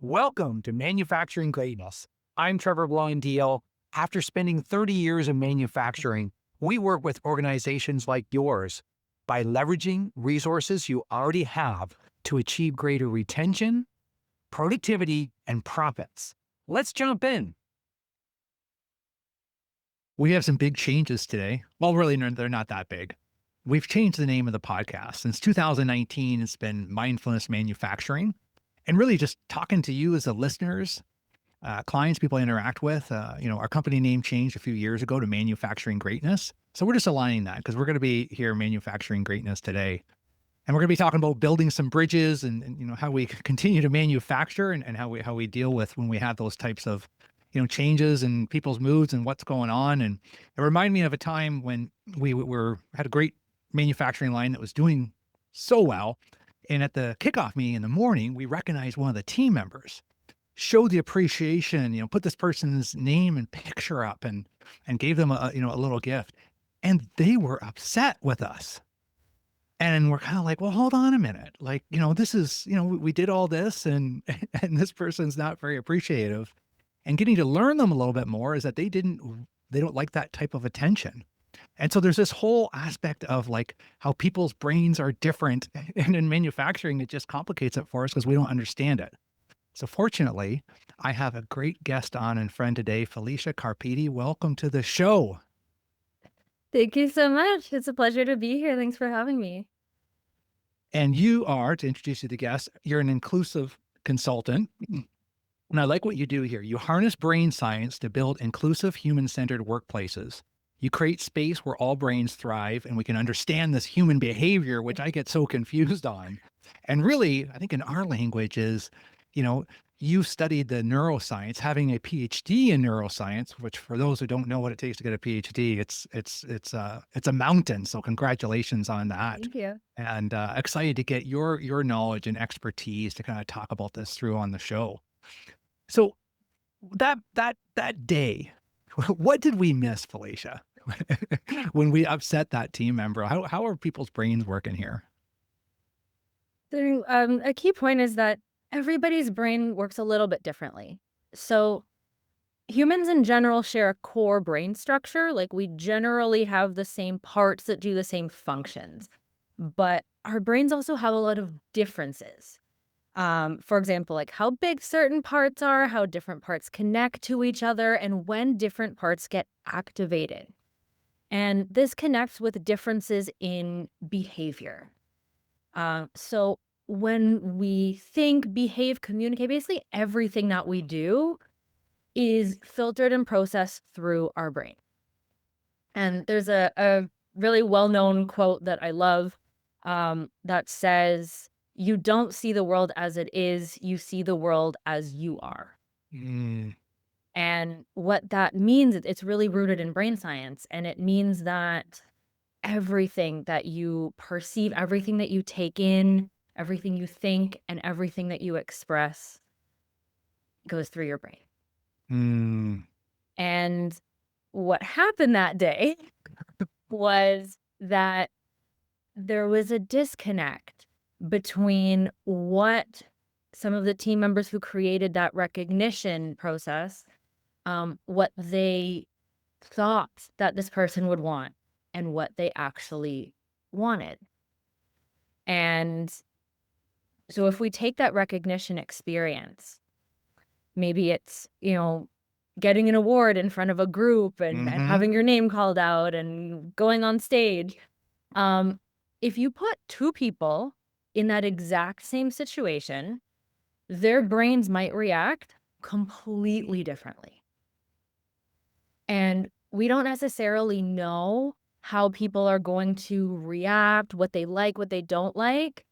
Welcome to Manufacturing Greatness. I'm Trevor Deal. After spending 30 years in manufacturing, we work with organizations like yours by leveraging resources you already have to achieve greater retention, productivity, and profits. Let's jump in. We have some big changes today. Well, really, they're not that big. We've changed the name of the podcast. Since 2019, it's been Mindfulness Manufacturing. And really just talking to you as the listeners, clients, people I interact with. Our company name changed a few years ago to Manufacturing Greatness. So we're just aligning that because we're going to be here manufacturing greatness today. And we're going to be talking about building some bridges and how we continue to manufacture and how we deal with when we have those types of, changes in people's moods and what's going on. And it reminded me of a time when we had a great manufacturing line that was doing so well. And at the kickoff meeting in the morning, we recognized one of the team members, showed the appreciation, put this person's name and picture up and gave them a little gift. And they were upset with us. And we're kind of like, well, hold on a minute. Like, this is, we did all this and this person's not very appreciative. And getting to learn them a little bit more is that they don't like that type of attention. And so there's this whole aspect of like how people's brains are different. And in manufacturing, it just complicates it for us because we don't understand it. So fortunately, I have a great guest on and friend today, Falisha Karpati. Welcome to the show. Thank you so much. It's a pleasure to be here. Thanks for having me. And you are, to introduce you to the guest, you're an inclusive consultant. And I like what you do here. You harness brain science to build inclusive, human-centered workplaces. You create space where all brains thrive and we can understand this human behavior, which I get so confused on. And really, I think in our language is, you studied the neuroscience, having a PhD in neuroscience, which for those who don't know what it takes to get a PhD, it's a mountain. So congratulations on that. Thank you. And excited to get your knowledge and expertise to kind of talk about this through on the show. So that day, what did we miss, Falisha, when we upset that team member? How are people's brains working here? So, a key point is that everybody's brain works a little bit differently. So humans in general share a core brain structure. Like we generally have the same parts that do the same functions, but our brains also have a lot of differences. For example, like how big certain parts are, how different parts connect to each other, and when different parts get activated. And this connects with differences in behavior. So when we think, behave, communicate, basically everything that we do is filtered and processed through our brain. And there's a really well-known quote that I love that says, "You don't see the world as it is, you see the world as you are." Mm. And what that means, it's really rooted in brain science. And it means that everything that you perceive, everything that you take in, everything you think, and everything that you express goes through your brain. Mm. And what happened that day was that there was a disconnect between what some of the team members who created that recognition process, what they thought that this person would want and what they actually wanted. And so if we take that recognition experience, maybe it's, getting an award in front of a group and having your name called out and going on stage. If you put two people in that exact same situation, their brains might react completely differently. And we don't necessarily know how people are going to react, what they like, what they don't like,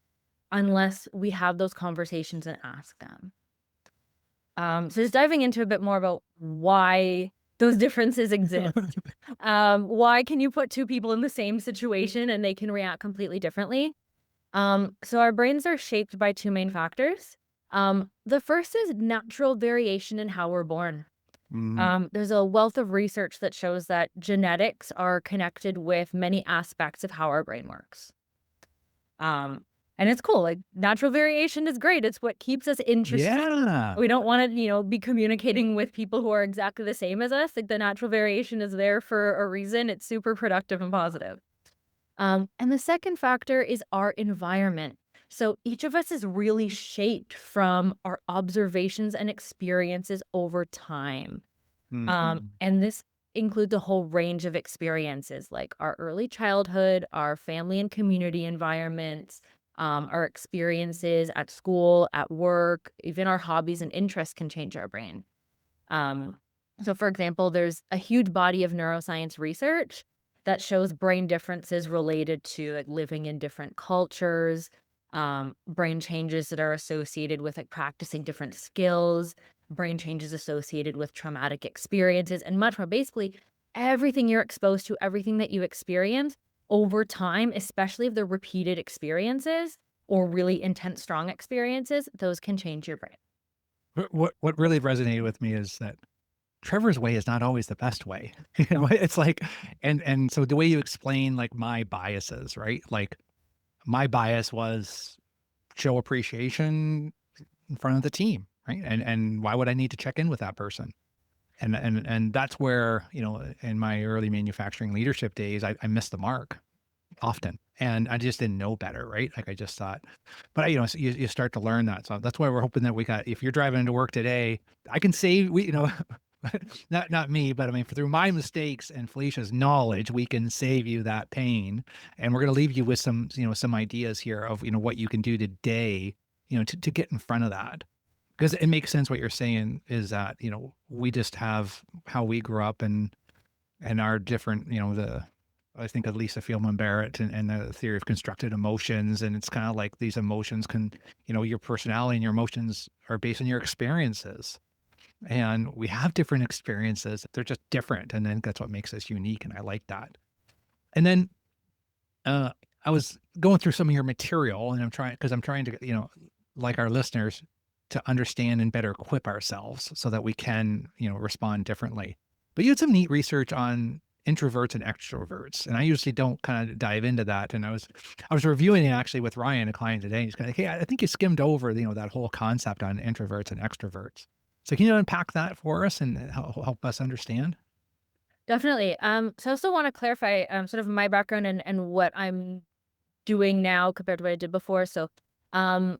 unless we have those conversations and ask them. So just diving into a bit more about why those differences exist. Why can you put two people in the same situation and they can react completely differently? So our brains are shaped by two main factors. The first is natural variation in how we're born. There's a wealth of research that shows that genetics are connected with many aspects of how our brain works. And it's cool. Like natural variation is great. It's what keeps us interested. Yeah. We don't want to, be communicating with people who are exactly the same as us. Like the natural variation is there for a reason. It's super productive and positive. And the second factor is our environment. So each of us is really shaped from our observations and experiences over time. Mhm. And this includes a whole range of experiences like our early childhood, our family and community environments, our experiences at school, at work, even our hobbies and interests can change our brain. Um, so, for example, there's a huge body of neuroscience research that shows brain differences related to like living in different cultures, brain changes that are associated with like practicing different skills, brain changes associated with traumatic experiences, and much more. Basically, everything you're exposed to, everything that you experience over time, especially if they're repeated experiences or really intense, strong experiences, those can change your brain. What really resonated with me is that Trevor's way is not always the best way. It's like and so the way you explain, like, my biases, right? Like, my bias was show appreciation in front of the team, right? And why would I need to check in with that person? And that's where, in my early manufacturing leadership days, I missed the mark often, and I just didn't know better, right? Like, I just thought but, so you start to learn that, so that's why we're hoping that we got if you're driving into work today, I can save not me, but I mean, through my mistakes and Felicia's knowledge, we can save you that pain, and we're gonna leave you with some ideas here of, what you can do today, to get in front of that. Because it makes sense what you're saying is that, we just have how we grew up and our different, I think of Lisa Feldman Barrett and the theory of constructed emotions. And it's kind of like these emotions can, your personality and your emotions are based on your experiences. And we have different experiences. They're just different. And then that's what makes us unique. And I like that. And then uh, I was going through some of your material and I'm trying to, like our listeners, to understand and better equip ourselves so that we can, respond differently. But you had some neat research on introverts and extroverts. And I usually don't kind of dive into that. And I was reviewing it actually with Ryan, a client today. And he's kind of like, hey, I think you skimmed over, that whole concept on introverts and extroverts. So can you unpack that for us and help us understand? Definitely. So I also want to clarify sort of my background and what I'm doing now compared to what I did before. So um,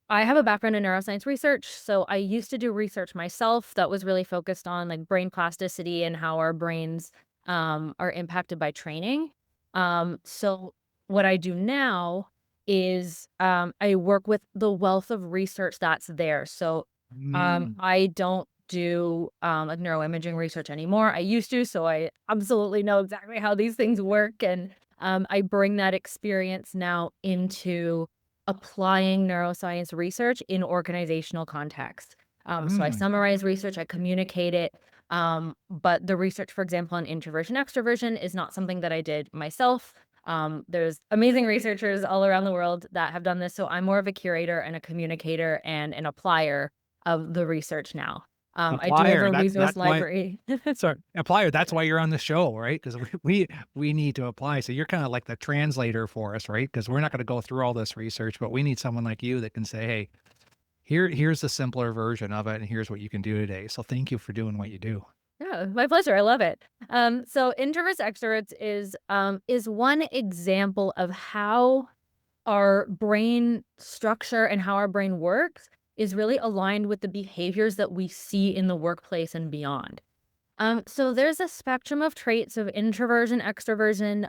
I have a background in neuroscience research. So I used to do research myself that was really focused on like brain plasticity and how our brains are impacted by training. So what I do now is I work with the wealth of research that's there. So Mm, I don't do like neuroimaging research anymore. I used to, so I absolutely know exactly how these things work. And I bring that experience now into applying neuroscience research in organizational context. So I mm. summarize research, I communicate it. But the research, for example, on introversion, extroversion is not something that I did myself. There's amazing researchers all around the world that have done this. So I'm more of a curator and a communicator and an applier of the research now. I do have Applier, a resource that's why library. sorry, applier, that's why you're on the show, right? Because we need to apply. So you're kinda like the translator for us, right? Because 'Cause we're not gonna go through all this research, but we need someone like you that can say, "Hey, here's the simpler version of it, and here's what you can do today." So thank you for doing what you do. Yeah, my pleasure. I love it. So introverts extroverts is one example of how our brain structure and how our brain works is really aligned with the behaviors that we see in the workplace and beyond. So there's a spectrum of traits of introversion, extroversion.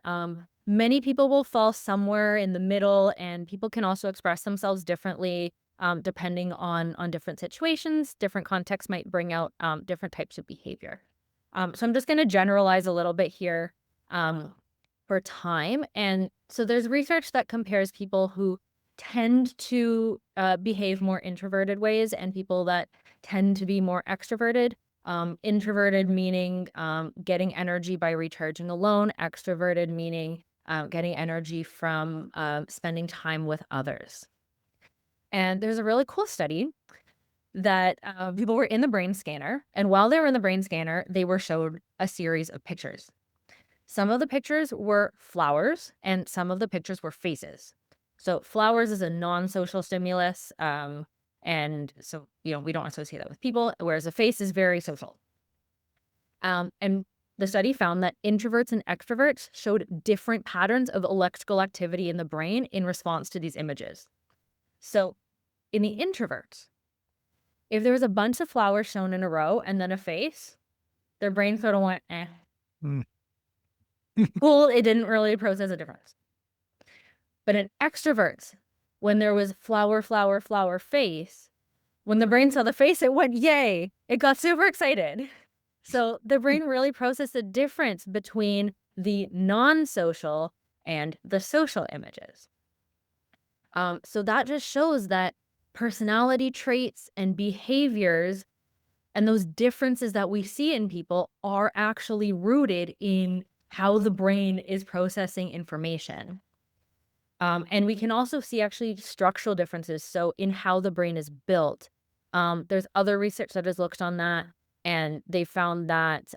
Many people will fall somewhere in the middle, and people can also express themselves differently, depending on different situations. Different contexts might bring out different types of behavior. So I'm just going to generalize a little bit here um, for time. And so there's research that compares people who tend to behave more introverted ways and people that tend to be more extroverted. Introverted meaning getting energy by recharging alone, extroverted meaning getting energy from spending time with others. And there's a really cool study that people were in the brain scanner. And while they were in the brain scanner, they were showed a series of pictures. Some of the pictures were flowers and some of the pictures were faces. So flowers is a non-social stimulus. And so, we don't associate that with people, whereas a face is very social. And the study found that introverts and extroverts showed different patterns of electrical activity in the brain in response to these images. So in the introverts, if there was a bunch of flowers shown in a row and then a face, their brain sort of went, eh. Mm. Cool, it didn't really process a difference. But in extroverts, when there was flower, flower, flower, face, when the brain saw the face, it went, yay. It got super excited. So the brain really processed the difference between the non-social and the social images. So that just shows that personality traits and behaviors and those differences that we see in people are actually rooted in how the brain is processing information. And we can also see actually structural differences. So in how the brain is built, there's other research that has looked on that, and they found that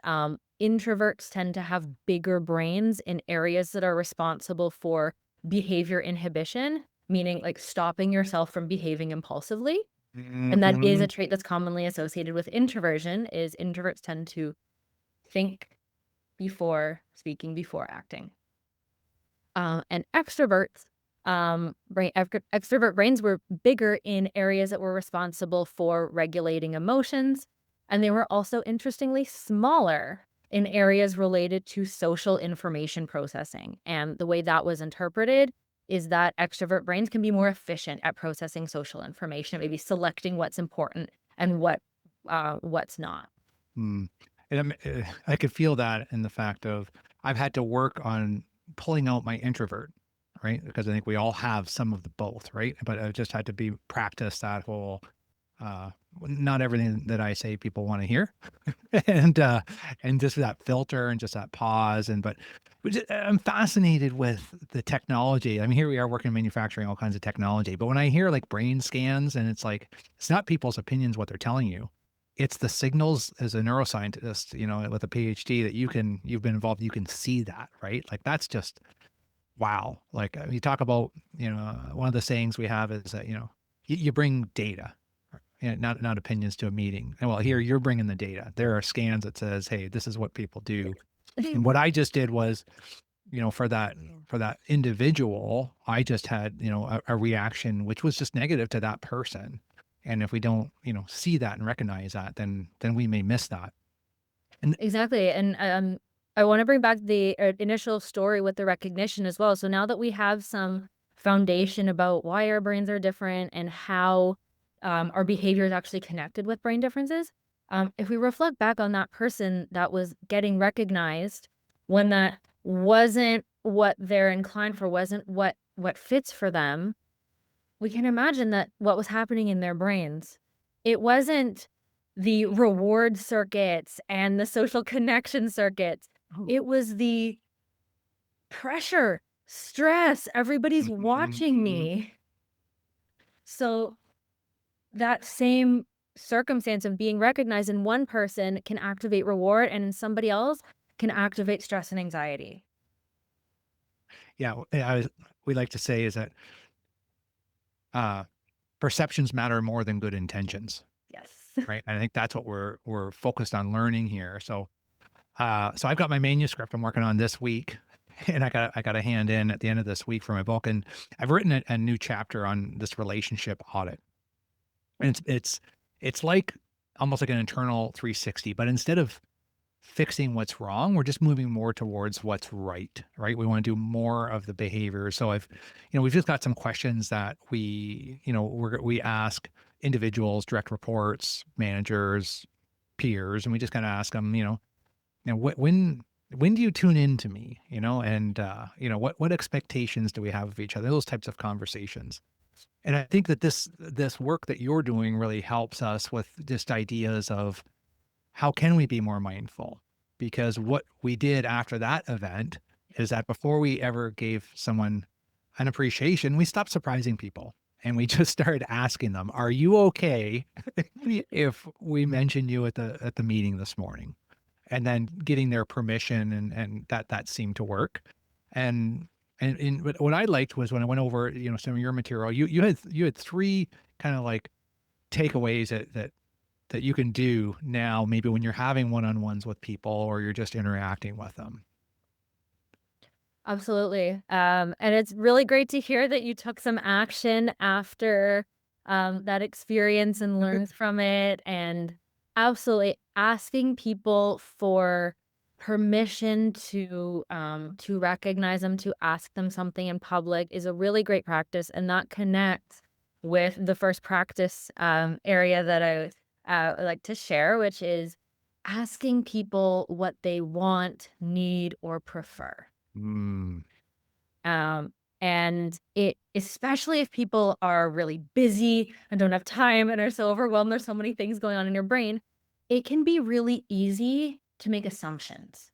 introverts tend to have bigger brains in areas that are responsible for behavior inhibition, meaning like stopping yourself from behaving impulsively. And that is a trait that's commonly associated with introversion, is introverts tend to think before speaking, before acting. And extroverts, extrovert brains were bigger in areas that were responsible for regulating emotions. And they were also interestingly smaller in areas related to social information processing. And the way that was interpreted is that extrovert brains can be more efficient at processing social information, maybe selecting what's important and what's not. Mm. And I could feel that in the fact of I've had to work on pulling out my introvert, right? Because I think we all have some of the both, right? But I just had to be practice that whole uh not everything that I say people want to hear. and and just that filter and just that pause I'm fascinated with the technology. I mean, here we are working in manufacturing, all kinds of technology, but when I hear like brain scans and it's like it's not people's opinions what they're telling you, it's the signals. As a neuroscientist, with a PhD, that you've been involved, you can see that, right? Like that's just wow. Like you talk about, one of the sayings we have is that, you bring data, not opinions to a meeting. And well, here you're bringing the data. There are scans that says, hey, this is what people do. And what I just did was, for that individual, I just had, a reaction which was just negative to that person. And if we don't, see that and recognize that, then we may miss that. And Exactly. And I want to bring back the initial story with the recognition as well. So now that we have some foundation about why our brains are different and how our behavior is actually connected with brain differences, if we reflect back on that person that was getting recognized when that wasn't what they're inclined for, wasn't what fits for them, we can imagine that what was happening in their brains. It wasn't the reward circuits and the social connection circuits. oh, It was the pressure, stress, everybody's watching me. So that same circumstance of being recognized in one person can activate reward, and in somebody else can activate stress and anxiety. yeah, we like to say is that uh, perceptions matter more than good intentions, Yes. right? And I think that's what we're focused on learning here. So I've got my manuscript I'm working on this week, and I got a hand in at the end of this week for my book, and I've written a new chapter on this relationship audit. And it's like almost like an internal 360, but instead of fixing what's wrong, we're just moving more towards what's right, right? We want to do more of the behavior. So we've just got some questions that we ask individuals, direct reports, managers, peers, and we just kind of ask them, when do you tune in to me, and what expectations do we have of each other? Those types of conversations. And I think that this work that you're doing really helps us with just ideas of how can we be more mindful? Because what we did after that event is that before we ever gave someone an appreciation, we stopped surprising people. And we just started asking them, "Are you okay if we mention you at the meeting this morning?" And then getting their permission, and that seemed to work. And And what I liked was when I went over, some of your material, you had three kind of like takeaways that you can do now, maybe when you're having one-on-ones with people or you're just interacting with them. Absolutely. And it's really great to hear that you took some action after that experience and learned from it. And absolutely asking people for permission to recognize them, to ask them something in public is a really great practice, and that connects with the first practice area that I would like to share, which is asking people what they want, need, or prefer. Mm, Um, and it especially if people are really busy and don't have time and are so overwhelmed, there's so many things going on in your brain, it can be really easy to make assumptions.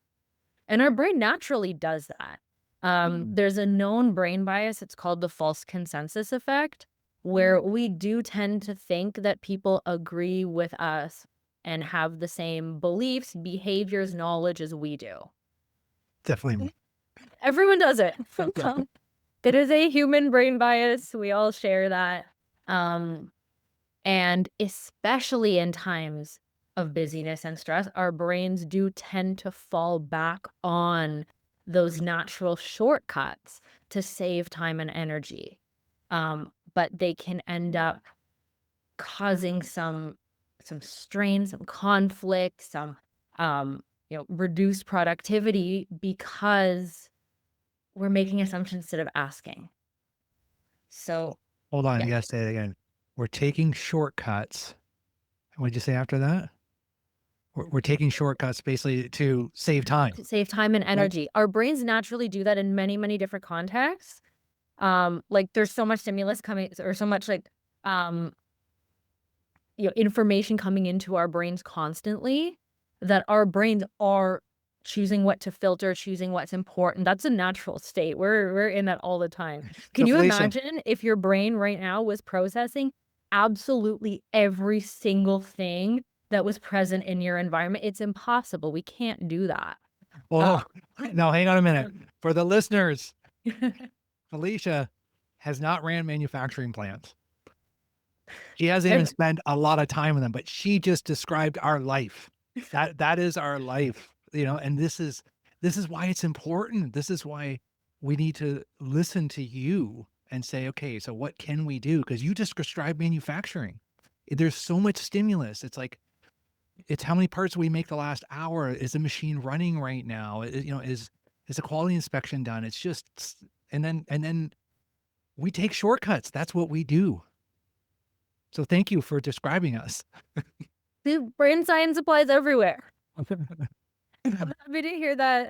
And our brain naturally does that. There's a known brain bias, it's called the false consensus effect, where we do tend to think that people agree with us and have the same beliefs, behaviors, knowledge as we do. definitely. Everyone does it. It is a human brain bias. We all share that. Um, and especially in times of busyness and stress, our brains do tend to fall back on those natural shortcuts to save time and energy. But they can end up causing some strain, some conflict, some reduced productivity because we're making assumptions instead of asking. So, Hold on, yeah, you gotta say it again. We're taking shortcuts. What'd you say after that? We're taking shortcuts basically to save time, to save time and right? energy. Our brains naturally do that in many, many different contexts. Like there's so much stimulus coming or so much like um, information coming into our brains constantly that our brains are choosing what to filter, choosing what's important. That's a natural state. We're in that all the time. So Can you Felicia, imagine if your brain right now was processing absolutely every single thing that was present in your environment? It's impossible. We can't do that. Uh, well, now hang on a minute. For the listeners, Felicia has not ran manufacturing plants. She hasn't even and spent a lot of time with them, but she just described our life. That is our life, and this is why it's important. This is why we need to listen to you and say, okay, so what can we do? Because you just described manufacturing. There's so much stimulus. It's like it's how many parts we make the last hour. Is the machine running right now? Is a quality inspection done? It's just and then we take shortcuts. That's what we do. So thank you for describing us. the brain science applies everywhere. I'm happy to hear that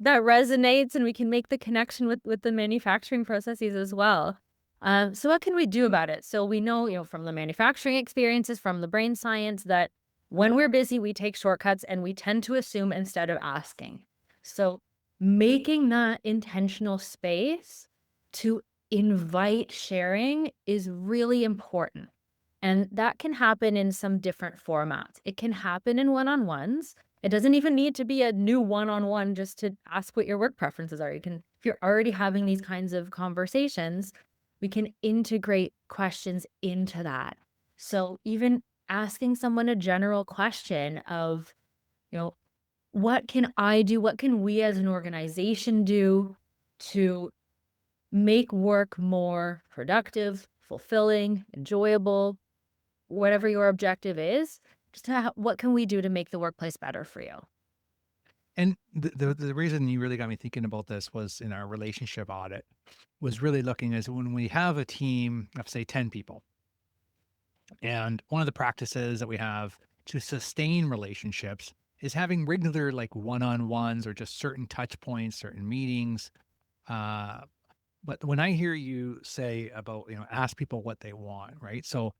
that resonates and we can make the connection with the manufacturing processes as well. So what can we do about it? So we know, from the manufacturing experiences, from the brain science, that when we're busy, we take shortcuts and we tend to assume instead of asking. So making that intentional space to invite sharing is really important. And that can happen in some different formats. It can happen in one-on-ones. It doesn't even need to be a new one-on-one just to ask what your work preferences are. If you're already having these kinds of conversations, we can integrate questions into that. So even asking someone a general question of, you know, what can I do? What can we as an organization do to make work more productive, fulfilling, enjoyable, whatever your objective is, just what can we do to make the workplace better for you? And the reason you really got me thinking about this was in our relationship audit was really looking as when we have a team of say 10 people. And one of the practices that we have to sustain relationships is having regular like one-on-ones or just certain touch points, certain meetings. Uh, but when I hear you say about, ask people what they want, right? So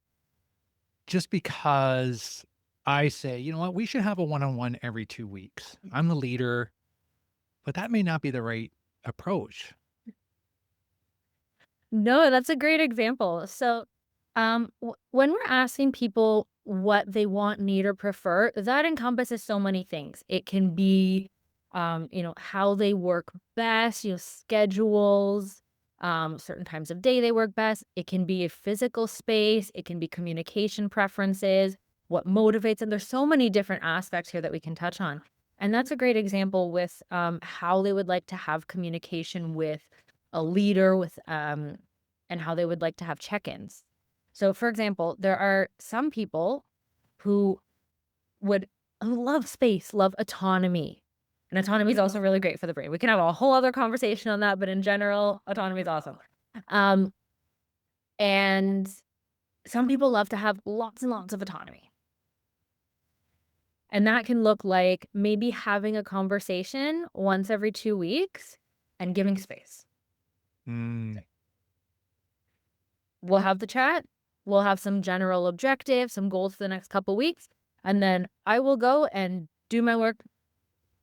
just because I say, you know what, we should have a one-on-one every 2 weeks. I'm the leader, but that may not be the right approach. No, that's a great example. So, when we're asking people what they want, need, or prefer, that encompasses so many things. It can be how they work best, schedules, certain times of day they work best. It can be a physical space, it can be communication preferences, what motivates them. There's so many different aspects here that we can touch on. And that's a great example with how they would like to have communication with a leader and how they would like to have check-ins. So, for example, there are some people who would love space, love autonomy. And autonomy is also really great for the brain. We can have a whole other conversation on that, but in general, autonomy is awesome. Um, and some people love to have lots and lots of autonomy. And that can look like maybe having a conversation once every 2 weeks and giving space. Mm. We'll have the chat. We'll have some general objectives, some goals for the next couple weeks. And then I will go and do my work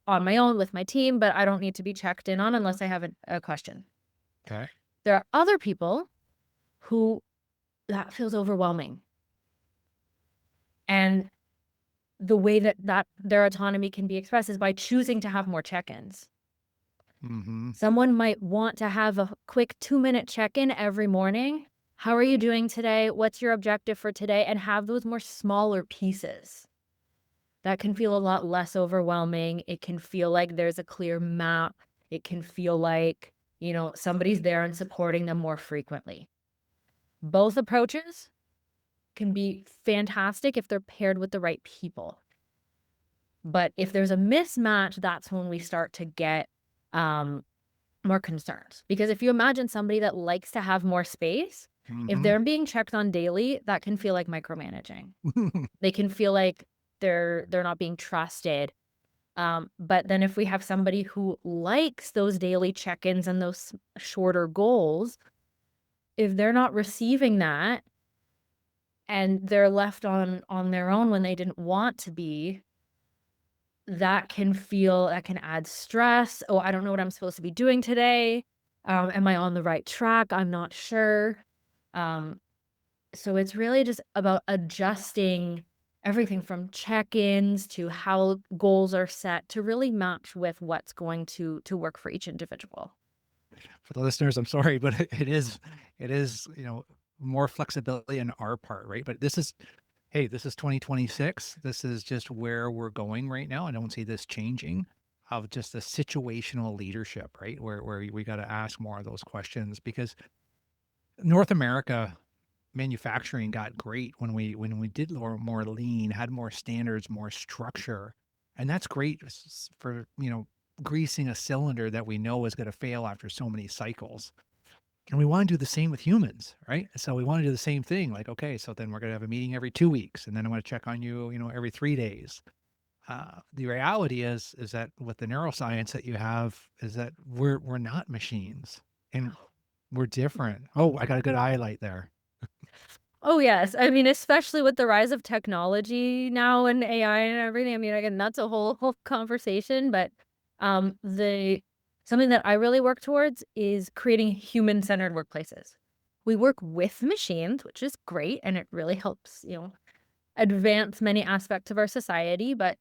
on my own with my team, but I don't need to be checked in on unless I have a question. Okay. There are other people who that feels overwhelming. And the way that their autonomy can be expressed is by choosing to have more check-ins. Mm-hmm. Someone might want to have a quick 2-minute check-in every morning. How are you doing today? What's your objective for today? And have those more smaller pieces. That can feel a lot less overwhelming. It can feel like there's a clear map. It can feel like, somebody's there and supporting them more frequently. Both approaches can be fantastic if they're paired with the right people. But if there's a mismatch, that's when we start to get more concerns. Because if you imagine somebody that likes to have more space, if they're being checked on daily, that can feel like micromanaging. They can feel like they're not being trusted. But then if we have somebody who likes those daily check-ins and those shorter goals, if they're not receiving that and they're left on their own when they didn't want to be, that can add stress. Oh, I don't know what I'm supposed to be doing today. Am I on the right track? I'm not sure. So it's really just about adjusting everything from check-ins to how goals are set to really match with what's going to work for each individual. For the listeners, I'm sorry, but it is, more flexibility on our part, right? But this is 2026. This is just where we're going right now. I don't see this changing, of just the situational leadership, right? Where we got to ask more of those questions, because North America manufacturing got great when we did more lean, had more standards, more structure. And that's great for, greasing a cylinder that we know is going to fail after so many cycles. And we want to do the same with humans, right? So we want to do the same thing. Like, okay, so then we're going to have a meeting every 2 weeks, and then I want to check on you, every 3 days. The reality is that with the neuroscience that you have, is that we're not machines, and we're different. Oh, I got a good highlight there. Oh, yes. I mean, especially with the rise of technology now and AI and everything. I mean, again, that's a whole conversation, but the something that I really work towards is creating human-centered workplaces. We work with machines, which is great, and it really helps, advance many aspects of our society, but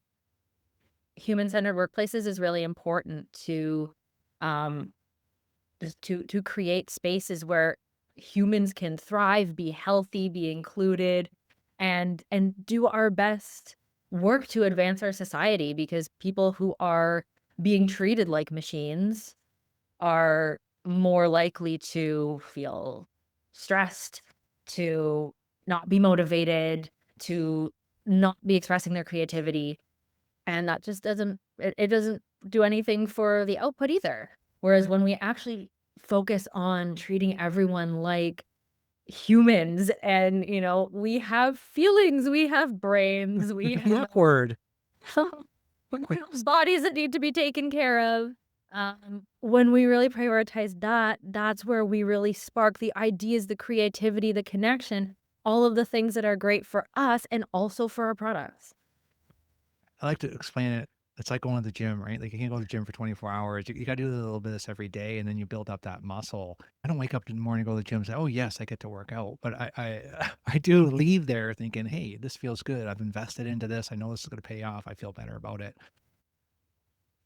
human-centered workplaces is really important to um just to create spaces where humans can thrive, be healthy, be included, and do our best work to advance our society, because people who are being treated like machines are more likely to feel stressed, to not be motivated, to not be expressing their creativity. And that just it doesn't do anything for the output either. Whereas when we actually focus on treating everyone like humans and, we have feelings, we have brains, we have Awkward. bodies that need to be taken care of. When we really prioritize that, that's where we really spark the ideas, the creativity, the connection, all of the things that are great for us and also for our products. I like to explain it. It's like going to the gym, right? Like you can't go to the gym for 24 hours. You got to do a little bit of this every day, and then you build up that muscle. I don't wake up in the morning, go to the gym, and say, "Oh yes, I get to work out." But I do leave there thinking, "Hey, this feels good. I've invested into this. I know this is going to pay off. I feel better about it."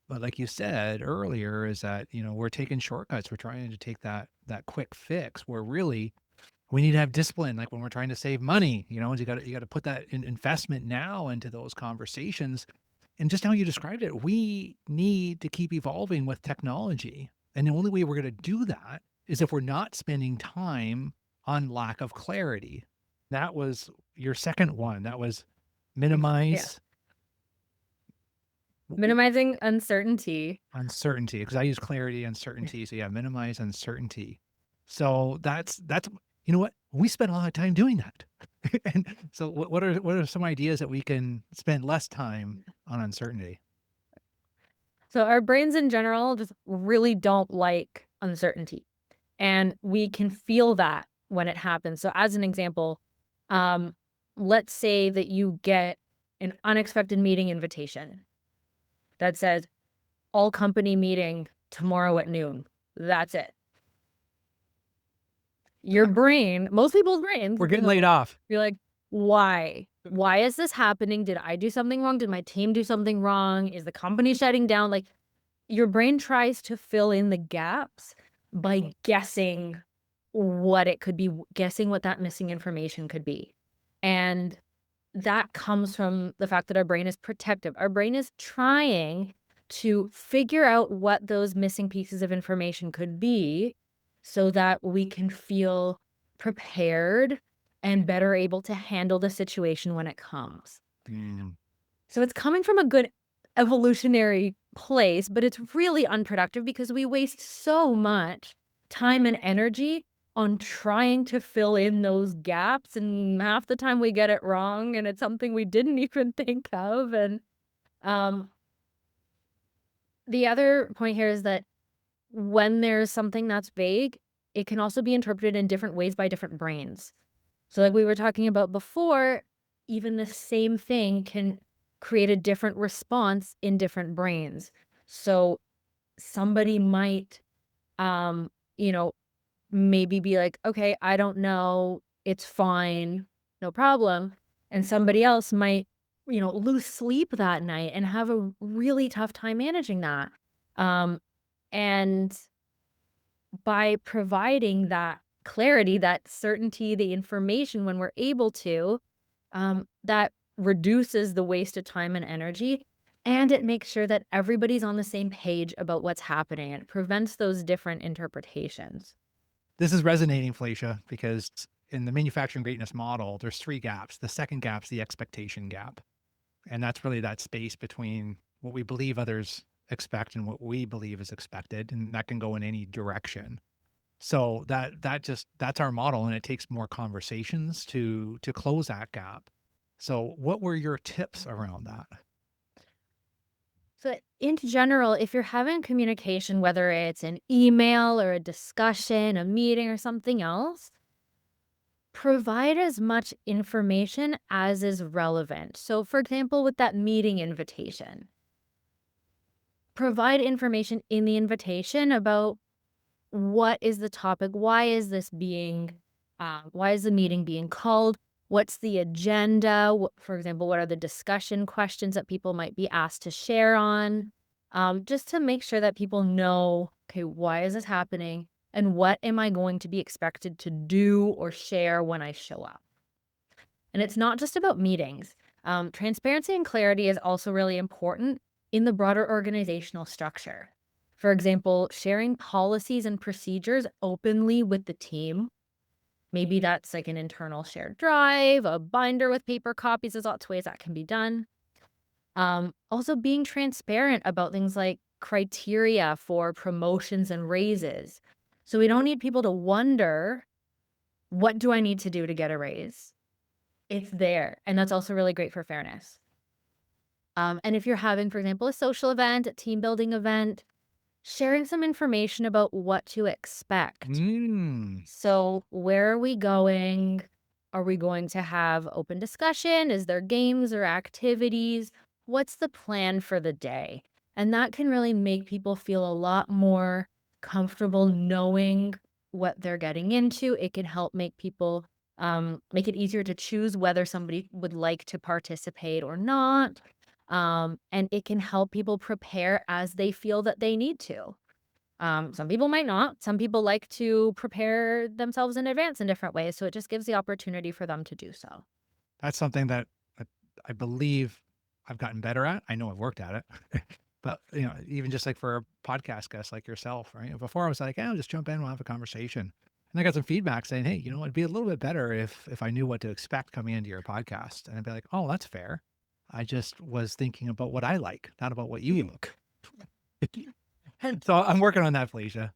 But like you said earlier, is that, we're taking shortcuts. We're trying to take that quick fix where really we need to have discipline. Like when we're trying to save money, you got to put that investment now into those conversations. And just how you described it, we need to keep evolving with technology. And the only way we're going to do that is if we're not spending time on lack of clarity. That was your second one. That was Yeah. minimize Minimizing uncertainty. uncertainty, because I use clarity, uncertainty. So yeah, minimize uncertainty. So that's you know what? We spend a lot of time doing that. And so what are some ideas that we can spend less time on uncertainty? So our brains in general just really don't like uncertainty. And we can feel that when it happens. So as an example, um, let's say that you get an unexpected meeting invitation that says all company meeting tomorrow at noon. That's it. Your brain, most people's brains, We're getting laid off. you're like, why? Why is this happening? Did I do something wrong? Did my team do something wrong? Is the company shutting down? Like, your brain tries to fill in the gaps by guessing what it could be, guessing what that missing information could be. And that comes from the fact that our brain is protective. Our brain is trying to figure out what those missing pieces of information could be so that we can feel prepared and better able to handle the situation when it comes. Mm. So it's coming from a good evolutionary place, but it's really unproductive because we waste so much time and energy on trying to fill in those gaps, and half the time we get it wrong, and it's something we didn't even think of. And um, the other point here is that when there's something that's vague, it can also be interpreted in different ways by different brains. So like we were talking about before, even the same thing can create a different response in different brains. So somebody might, um, you know, maybe be like, okay, I don't know, it's fine, no problem. And somebody else might, lose sleep that night and have a really tough time managing that. And by providing that clarity, that certainty, the information when we're able to, that reduces the waste of time and energy. And it makes sure that everybody's on the same page about what's happening. It prevents those different interpretations. This is resonating, Felicia, because in the manufacturing greatness model, there's three gaps. The second gap's the expectation gap. And that's really that space between what we believe others expect and what we believe is expected. And that can go in any direction. So that's our model. And it takes more conversations to close that gap. So what were your tips around that? So, in general, if you're having communication, whether it's an email or a discussion, a meeting, or something else, provide as much information as is relevant. So, for example, with that meeting invitation, provide information in the invitation about what is the topic, why is why is the meeting being called? What's the agenda? For example, what are the discussion questions that people might be asked to share on? Just to make sure that people know, okay, why is this happening? And what am I going to be expected to do or share when I show up? And it's not just about meetings. Transparency and clarity is also really important in the broader organizational structure. For example, sharing policies and procedures openly with the team. Maybe that's like an internal shared drive, a binder with paper copies. There's lots of ways that can be done. Also being transparent about things like criteria for promotions and raises. So we don't need people to wonder, what do I need to do to get a raise? It's there. And that's also really great for fairness. And if you're having, for example, a social event, a team building event, sharing some information about what to expect. Mm. So where are we going? Are we going to have open discussion? Is there games or activities? What's the plan for the day? And that can really make people feel a lot more comfortable knowing what they're getting into. It can help make people make it easier to choose whether somebody would like to participate or not. And it can help people prepare as they feel that they need to. Some people might not. Some people like to prepare themselves in advance in different ways. So it just gives the opportunity for them to do so. That's something that I I believe I've gotten better at. I know I've worked at it. But, even just like for a podcast guest like yourself, right? Before I was like, "Yeah, I'll just jump in, we'll have a conversation." And I got some feedback saying, "Hey, it'd be a little bit better if I knew what to expect coming into your podcast." And I'd be like, "Oh, that's fair. I just was thinking about what I like, not about what you like." So I'm working on that, Felicia.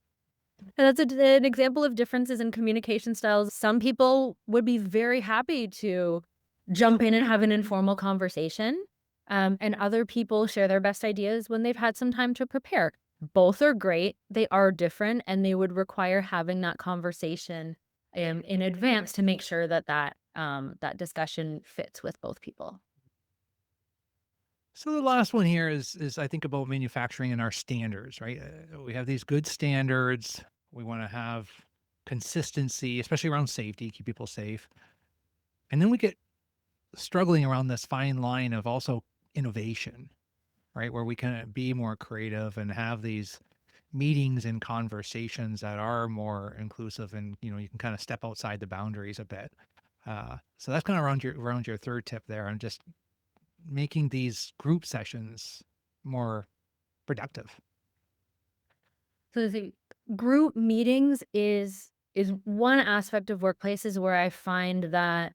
And that's an example of differences in communication styles. Some people would be very happy to jump in and have an informal conversation, and other people share their best ideas when they've had some time to prepare. Both are great. They are different, and they would require having that conversation in advance to make sure that that discussion fits with both people. So the last one here is I think about manufacturing and our standards, right? We have these good standards. We want to have consistency, especially around safety, keep people safe. And then we get struggling around this fine line of also innovation, right? Where we can be more creative and have these meetings and conversations that are more inclusive and you can kind of step outside the boundaries a bit. So that's kind of around your third tip there. I'm just making these group sessions more productive. So the group meetings is one aspect of workplaces where I find that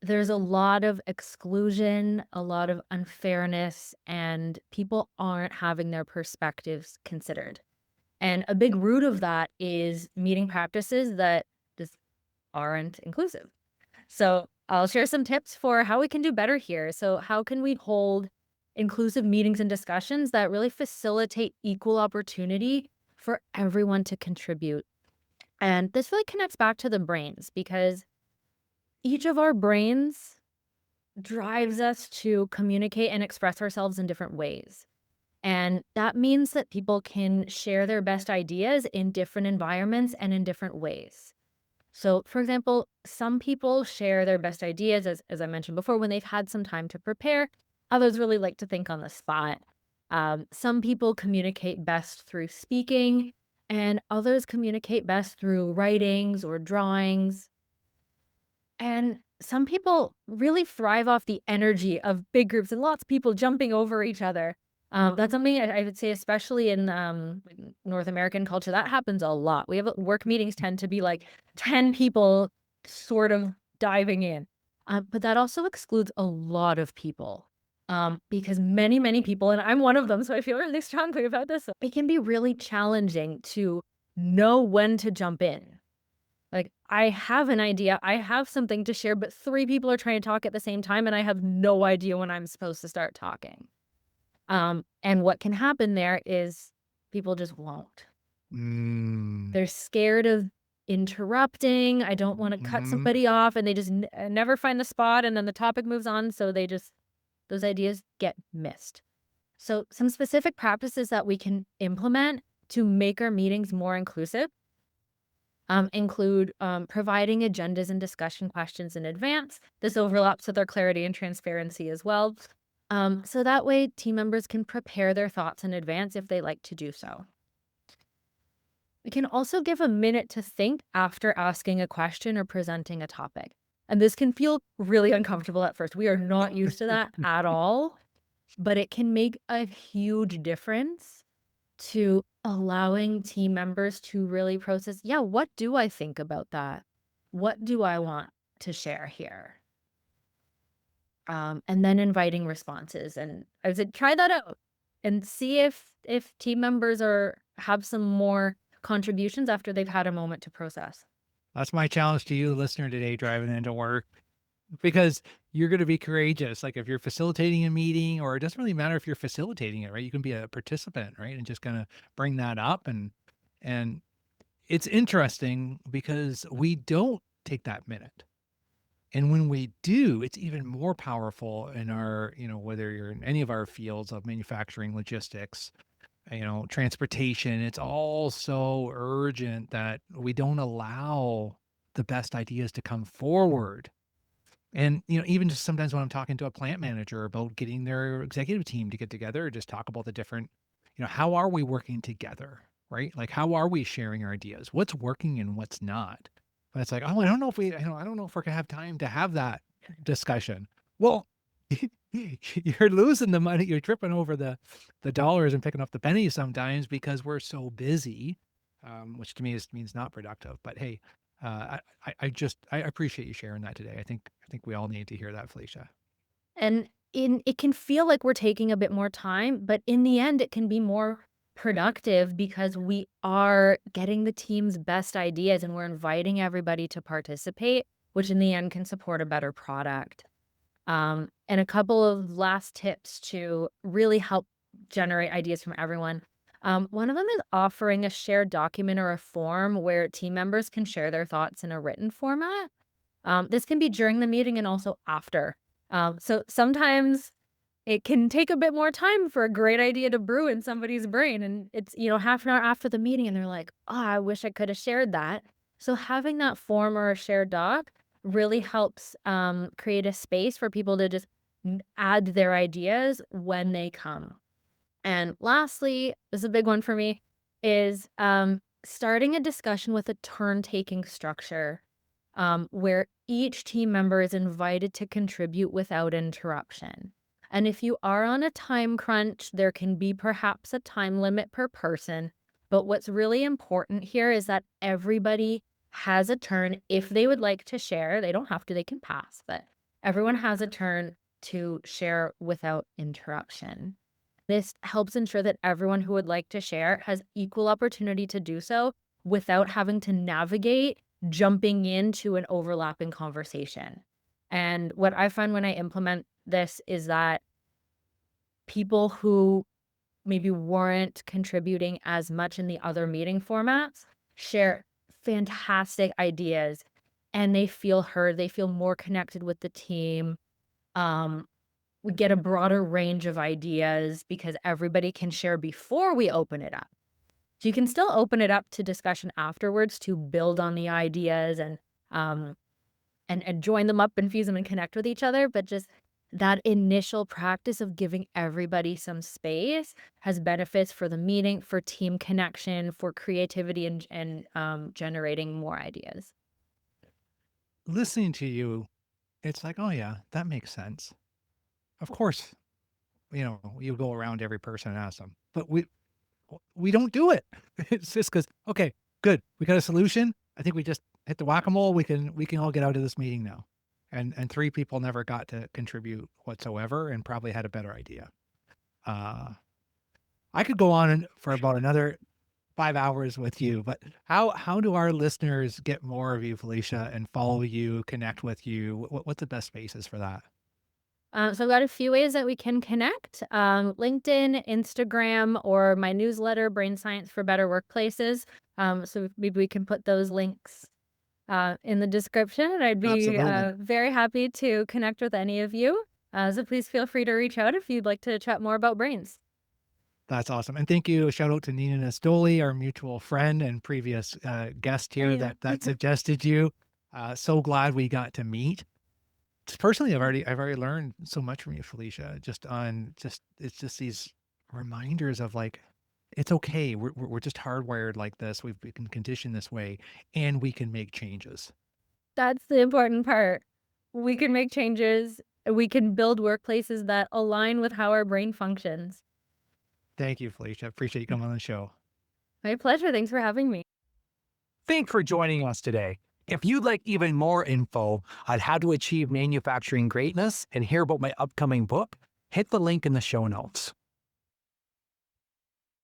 there's a lot of exclusion, a lot of unfairness, and people aren't having their perspectives considered. And a big root of that is meeting practices that just aren't inclusive. So I'll share some tips for how we can do better here. So, how can we hold inclusive meetings and discussions that really facilitate equal opportunity for everyone to contribute? And this really connects back to the brains because each of our brains drives us to communicate and express ourselves in different ways. And that means that people can share their best ideas in different environments and in different ways. So, for example, some people share their best ideas, as I mentioned before, when they've had some time to prepare. Others really like to think on the spot. Some people communicate best through speaking, and others communicate best through writings or drawings. And some people really thrive off the energy of big groups and lots of people jumping over each other. That's something I would say, especially in North American culture, that happens a lot. We have work meetings tend to be like 10 people sort of diving in. But that also excludes a lot of people because many, many people, and I'm one of them, so I feel really strongly about this. It can be really challenging to know when to jump in. Like, I have an idea, I have something to share, but 3 people are trying to talk at the same time, and I have no idea when I'm supposed to start talking. And what can happen there is people just won't. Mm, They're scared of interrupting, I don't wanna cut mhm. somebody off, and they just never find the spot, and then the topic moves on, so they just those ideas get missed. So, some specific practices that we can implement to make our meetings more inclusive include providing agendas and discussion questions in advance. This overlaps with our clarity and transparency as well. So that way, team members can prepare their thoughts in advance if they like to do so. We can also give a minute to think after asking a question or presenting a topic. And this can feel really uncomfortable at first. We are not used to that at all, but it can make a huge difference to allowing team members to really process, yeah, what do I think about that? What do I want to share here? And then inviting responses. And I would say try that out and see if team members are have some more contributions after they've had a moment to process. That's my challenge to you, the listener today, driving into work, because you're going to be courageous. Like if you're facilitating a meeting, or it doesn't really matter if you're facilitating it, right? You can be a participant, right? And just kind of bring that up. And it's interesting because we don't take that minute. And when we do, it's even more powerful in our, whether you're in any of our fields of manufacturing, logistics, transportation, it's all so urgent that we don't allow the best ideas to come forward. And, even just sometimes when I'm talking to a plant manager about getting their executive team to get together, just talk about the different, how are we working together, right? Like, how are we sharing our ideas? What's working and what's not? But it's like, oh, I don't know if we're gonna have time to have that discussion. Well, you're losing the money. You're tripping over the dollars and picking up the pennies sometimes because we're so busy, which to me means not productive. But hey, I appreciate you sharing that today. I think we all need to hear that, Felicia. And it can feel like we're taking a bit more time, but in the end, it can be more productive because we are getting the team's best ideas and we're inviting everybody to participate, which in the end can support a better product. And a couple of last tips to really help generate ideas from everyone. One of them is offering a shared document or a form where team members can share their thoughts in a written format. This can be during the meeting and also after. So sometimes it can take a bit more time for a great idea to brew in somebody's brain. And it's, half an hour after the meeting and they're like, oh, I wish I could have shared that. So having that form or a shared doc really helps create a space for people to just add their ideas when they come. And lastly, this is a big one for me, is starting a discussion with a turn-taking structure where each team member is invited to contribute without interruption. And if you are on a time crunch, there can be perhaps a time limit per person. But what's really important here is that everybody has a turn if they would like to share. They don't have to, they can pass, but everyone has a turn to share without interruption. This helps ensure that everyone who would like to share has equal opportunity to do so without having to navigate jumping into an overlapping conversation. And what I find when I implement this is that people who maybe weren't contributing as much in the other meeting formats share fantastic ideas and they feel heard, they feel more connected with the team. We get a broader range of ideas because everybody can share before we open it up. So you can still open it up to discussion afterwards to build on the ideas um, and join them up and fuse them and connect with each other. But just that initial practice of giving everybody some space has benefits for the meeting, for team connection, for creativity and generating more ideas. Listening to you, it's like, oh yeah, that makes sense. Of course, you go around every person and ask them, but we don't do it. It's just because, okay, good, we got a solution. I think we just hit the whack-a-mole. We can all get out of this meeting now. And three people never got to contribute whatsoever and probably had a better idea. Uh, I could go on for about another 5 hours with you, but how do our listeners get more of you, Felicia, and follow you, connect with you? What's the best spaces for that? So I've got a few ways that we can connect. LinkedIn, Instagram, or my newsletter, Brain Science for Better Workplaces. So maybe we can put those links in the description. And I'd be Absolutely. very happy to connect with any of you. So please feel free to reach out if you'd like to chat more about brains. That's awesome. And thank you. A shout out to Nina Nastoli, our mutual friend and previous guest Oh, here yeah. that suggested you. So glad we got to meet. Personally, I've already learned so much from you, Felicia, it's just these reminders of like, it's okay. We're just hardwired like this. We've been conditioned this way and we can make changes. That's the important part. We can make changes. We can build workplaces that align with how our brain functions. Thank you, Felicia. Appreciate you coming on the show. My pleasure. Thanks for having me. Thanks for joining us today. If you'd like even more info on how to achieve manufacturing greatness and hear about my upcoming book, hit the link in the show notes.